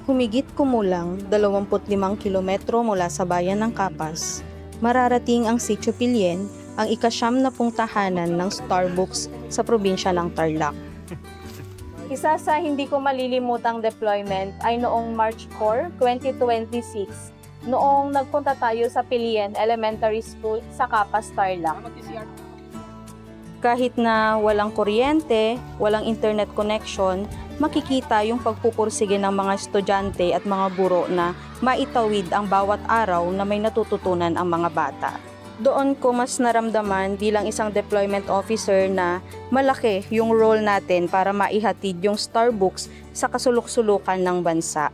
Humigit kumulang 25 kilometro mula sa bayan ng Capas, mararating ang Sitio Pilien, ang ika-9 na tahanan ng Starbucks sa probinsya ng Tarlac. Isa sa hindi ko malilimutang deployment ay noong March 4, 2026, noong nagpunta tayo sa Pilien Elementary School sa Capas, Tarlac. Kahit na walang kuryente, walang internet connection, makikita yung pagpupursige ng mga estudyante at mga guro na maitawid ang bawat araw na may natututunan ang mga bata. Doon ko mas naramdaman bilang isang deployment officer na malaki yung role natin para maihatid yung Starbucks sa kasulok-sulukan ng bansa.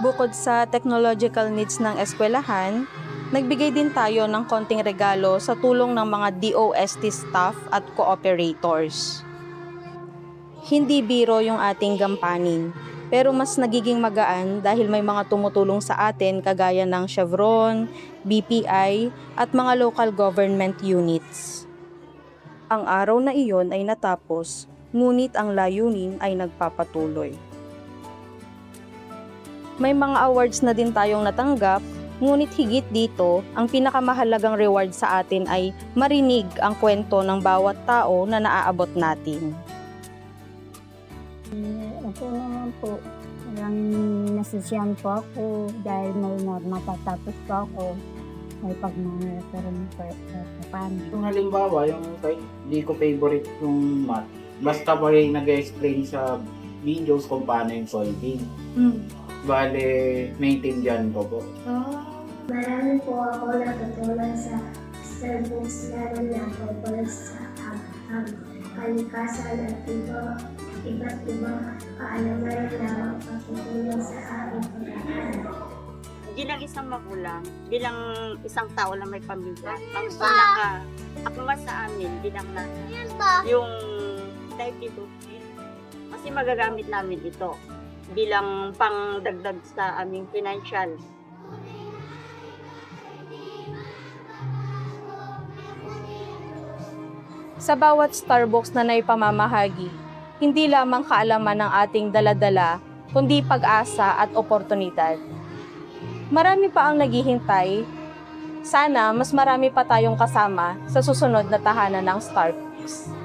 Bukod sa technological needs ng eskwelahan, nagbigay din tayo ng konting regalo sa tulong ng mga DOST staff at cooperators. Hindi biro yung ating gampanin, pero mas nagiging magaan dahil may mga tumutulong sa atin kagaya ng Chevron, BPI at mga local government units. Ang araw na iyon ay natapos, ngunit ang layunin ay nagpapatuloy. May mga awards na din tayong natanggap, ngunit higit dito, ang pinakamahalagang reward sa atin ay marinig ang kwento ng bawat tao na naaabot natin. Ako naman po, maraming nasisiyan po ako dahil may matatapos po ako. May pagmangarap rin po sa paano. Kung halimbawa, yung hindi ko favorite yung math, basta pa rin nag-explain sa videos kung paano yung solving. Bale, maintindihan ko po. Marami po ako natutunan sa Starbucks, lalo na po sa kalikasan at iba't ibang kaalaman na makakatulong sa aking pag-aaral. Bilang isang magulang, bilang isang tao na may pamilya, ang akma sa amin bilang na yung livelihood, kasi magagamit namin ito bilang pangdagdag sa aming financial. Sa bawat Starbucks na naipamamahagi, hindi lamang kaalaman ng ating daladala, kundi pag-asa at oportunidad. Marami pa ang naghihintay. Sana mas marami pa tayong kasama sa susunod na tahanan ng Starbucks.